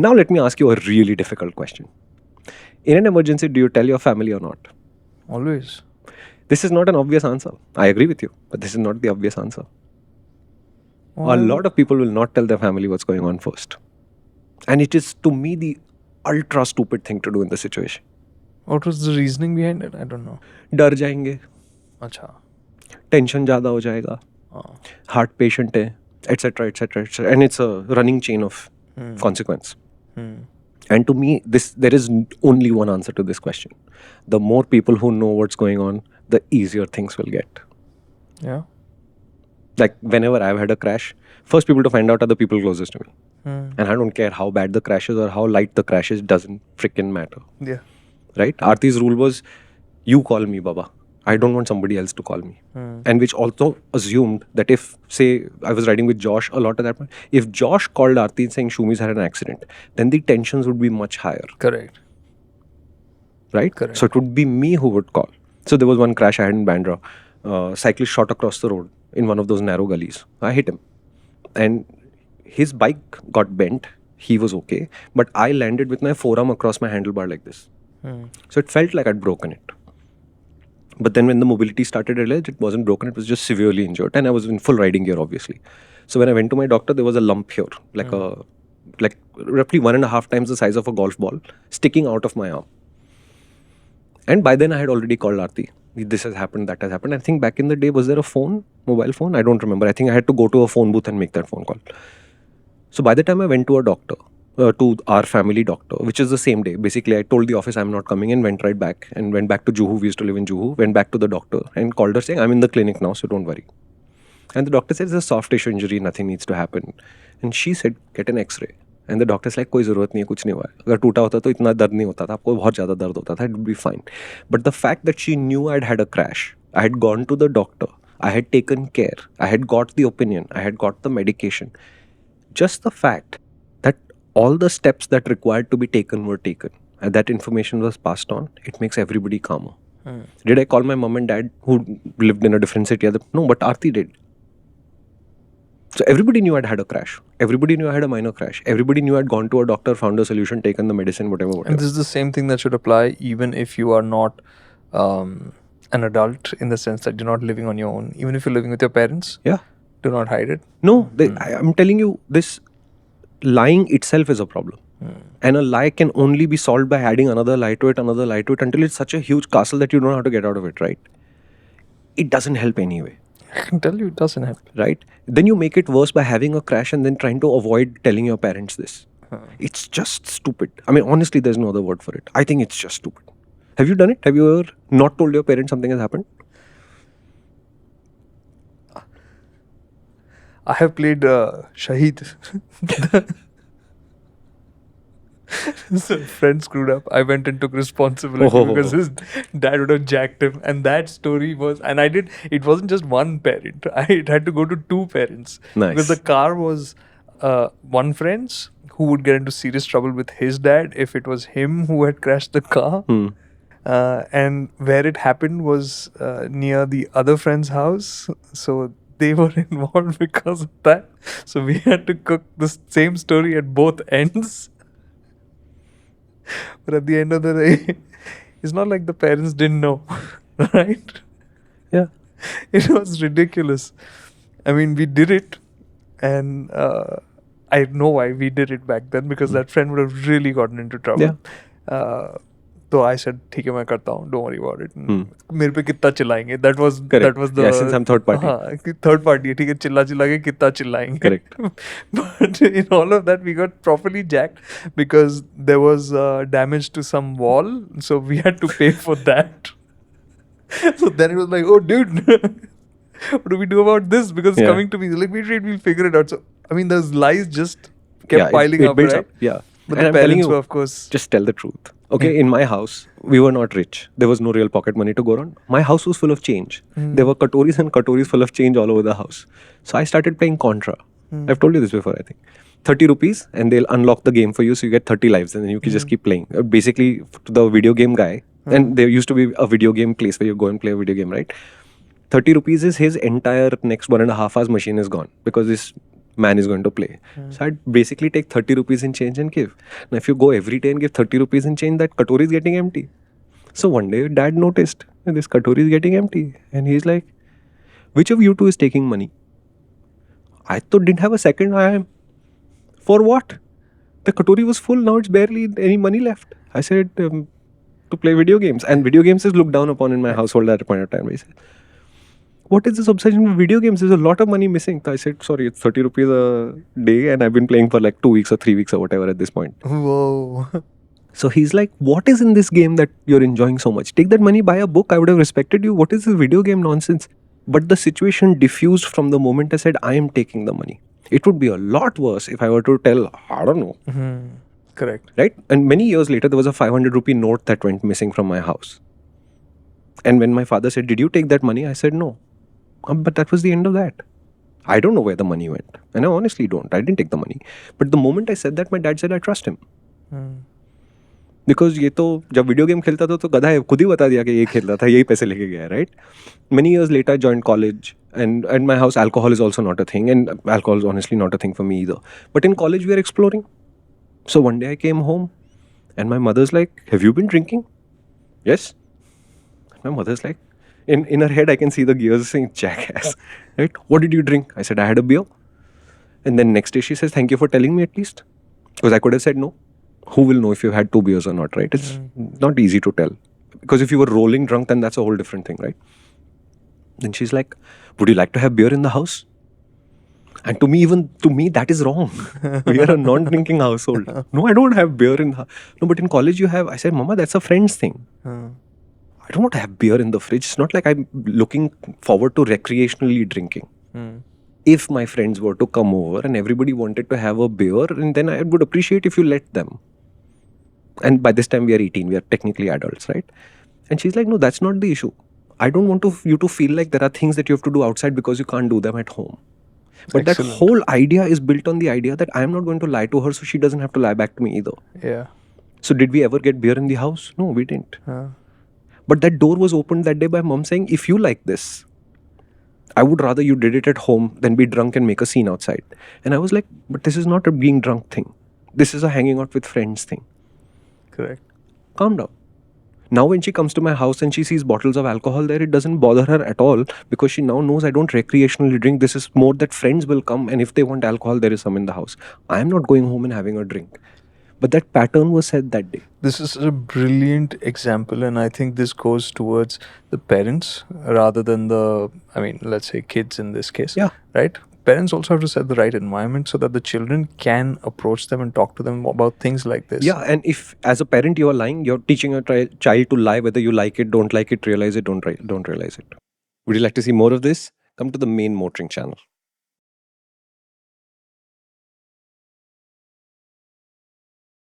Now let me ask you a really difficult question. In an emergency, do you tell your family or not? Always. This is not an obvious answer. I agree with you, but this is not the obvious answer. A lot of people will not tell their family what's going on first. And it is, to me, the ultra stupid thing to do in the situation. What was the reasoning behind it? I don't know. डर जाएंगे, अच्छा. Tension ज़्यादा हो जाएगा, heart patient है, etc., etc., etc. And it's a running chain of consequence. And to me, there is only one answer to this question. The more people who know what's going on, the easier things will get. Yeah. Like whenever I've had a crash, first people to find out are the people closest to me. And I don't care how bad the crash is or how light the crash is, doesn't freaking matter. Yeah. Right? Aarti's rule was, you call me, Baba. I don't want somebody else to call me. And which also assumed that if, say, I was riding with Josh a lot at that point, if Josh called Aarti saying Shumi's had an accident, then the tensions would be much higher. Correct. Right? Correct. So it would be me who would call. So there was one crash I had in Bandra. Cyclist shot across the road in one of those narrow gullies. I hit him. And his bike got bent. He was okay. But I landed with my forearm across my handlebar like this. So it felt like I'd broken it. But then when the mobility started, I realized it wasn't broken. It was just severely injured. And I was in full riding gear, obviously. So when I went to my doctor, there was a lump here. Like roughly 1.5 times the size of a golf ball sticking out of my arm. And by then I had already called Aarti. This has happened, that has happened. I think back in the day, was there a phone, mobile phone? I don't remember. I think I had to go to a phone booth and make that phone call. So by the time I went to a doctor, to our family doctor, which is the same day, basically I told the office I'm not coming and went right back and went back to Juhu. We used to live in Juhu. Went back to the doctor and called her saying, I'm in the clinic now, so don't worry. And the doctor said, it's a soft tissue injury, nothing needs to happen. And she said, get an x-ray. And the doctor's like, कोई ज़रूरत नहीं है, कुछ नहीं हुआ है. अगर टूटा होता तो इतना दर्द नहीं होता था, आपको बहुत ज़्यादा दर्द होता था, it would be fine. But the fact that she knew I'd had a crash, I had gone to the doctor, I had taken care, I had got the opinion, I had got the medication. Just the fact that all the steps that required to be taken were taken, and that information was passed on, it makes everybody calmer. Did I call my mom and dad who lived in a different city? No, but Aarti did. So everybody knew I'd had a crash. Everybody knew I had a minor crash. Everybody knew I'd gone to a doctor, found a solution, taken the medicine, whatever. And this is the same thing that should apply even if you are not an adult, in the sense that you're not living on your own. Even if you're living with your parents, Yeah. do not hide it. No, I'm telling you, this lying itself is a problem. And a lie can only be solved by adding another lie to it, until it's such a huge castle that you don't know how to get out of it, right? It doesn't help anyway. I can tell you it doesn't help. Right? Then you make it worse by having a crash and then trying to avoid telling your parents this. It's just stupid. I mean, honestly, there's no other word for it. I think it's just stupid. Have you done it? Have you ever not told your parents something has happened? I have played Shahid. So friend screwed up. I went and took responsibility because his dad would have jacked him. And that story was, and it wasn't just one parent. It had to go to 2 parents. Nice. Because the car was one friend's who would get into serious trouble with his dad if it was him who had crashed the car. And where it happened was near the other friend's house. So they were involved because of that. So we had to cook the same story at both ends. But at the end of the day, it's not like the parents didn't know, right? Yeah. It was ridiculous. I mean, we did it, and I know why we did it back then, because that friend would have really gotten into trouble. Yeah. So I said, ठीक है मैं करता हूँ, don't worry about it. मेरे पे कितना चिल्लाएंगे? That was the since I'm third party. हाँ, third party है, ठीक है, चिल्ला के कितना चिल्लाएंगे? Correct. But in all of that, we got properly jacked because there was damage to some wall, so we had to pay for that. So then it was like, oh dude, what do we do about this? Because it's coming to me. Like, we'll figure it out. So I mean, those lies just kept piling up, builds right? up. Yeah. But And the I'm telling parents you, were, of course, just tell the truth. Okay, in my house, we were not rich. There was no real pocket money to go around. My house was full of change. There were katoris and katoris full of change all over the house. So I started playing Contra. I've told you this before, I think. 30 rupees and they'll unlock the game for you, so you get 30 lives and then you can just keep playing. Basically, to the video game guy, and there used to be a video game place where you go and play a video game, right? 30 rupees is his entire next 1.5 hours machine is gone because this man is going to play. So I'd basically take 30 rupees in change and give. Now, if you go every day and give 30 rupees in change, that katori is getting empty. So one day, dad noticed this katori is getting empty. And he's like, which of you two is taking money? I thought didn't have a second. I am. For what? The katori was full. Now it's barely any money left. I said, to play video games. And video games is looked down upon in my household at a point of time. I said, what is this obsession with video games? There's a lot of money missing. I said, sorry, it's 30 rupees a day and I've been playing for like 2 weeks or 3 weeks or whatever at this point. Whoa. So he's like, what is in this game that you're enjoying so much? Take that money, buy a book. I would have respected you. What is this video game nonsense? But the situation diffused from the moment I said, I am taking the money. It would be a lot worse if I were to tell, I don't know. Correct. Right? And many years later, there was a 500 rupee note that went missing from my house. And when my father said, did you take that money? I said, no. But that was the end of that. I don't know where the money went. And I honestly don't. I didn't take the money. But the moment I said that, my dad said, I trust him. Because ये तो जब video game खेलता था तो गधा है खुद ही बता दिया कि ये खेलता था यही पैसे लेके गया right many years later I joined college and at my house alcohol is also not a thing and alcohol is honestly not a thing for me either but in college we are exploring so one day I came home and my mother's like have you been drinking yes my mother's like in her head I can see the gears saying jackass right what did you drink I said I had a beer and then next day she says thank you for telling me at least because I could have said no who will know if you had 2 beers or not, right? It's not easy to tell. Because if you were rolling drunk, then that's a whole different thing, right? Then she's like, would you like to have beer in the house? And to me, that is wrong. We are a non-drinking household. No, I don't have beer in the No, but in college you have. I said, Mama, that's a friend's thing. I don't have beer in the fridge. It's not like I'm looking forward to recreationally drinking. If my friends were to come over and everybody wanted to have a beer, and then I would appreciate if you let them. And by this time we are 18, we are technically adults, right? And she's like, no, that's not the issue. I don't want you to feel like there are things that you have to do outside because you can't do them at home. But Excellent. That whole idea is built on the idea that I'm not going to lie to her so she doesn't have to lie back to me either. Yeah. So did we ever get beer in the house? No, we didn't. But that door was opened that day by mom saying, if you like this, I would rather you did it at home than be drunk and make a scene outside. And I was like, but this is not a being drunk thing. This is a hanging out with friends thing. Correct. Calm down. Now when she comes to my house and she sees bottles of alcohol there, it doesn't bother her at all because she now knows I don't recreationally drink. This is more that friends will come and if they want alcohol, there is some in the house. I am not going home and having a drink. But that pattern was set that day. This is a brilliant example and I think this goes towards the parents rather than let's say kids in this case. Yeah. Right? Parents also have to set the right environment so that the children can approach them and talk to them about things like this. Yeah, and if as a parent you are lying, you're teaching your child to lie whether you like it, don't like it, realize it, don't realize it. Would you like to see more of this? Come to the main MotorInc channel.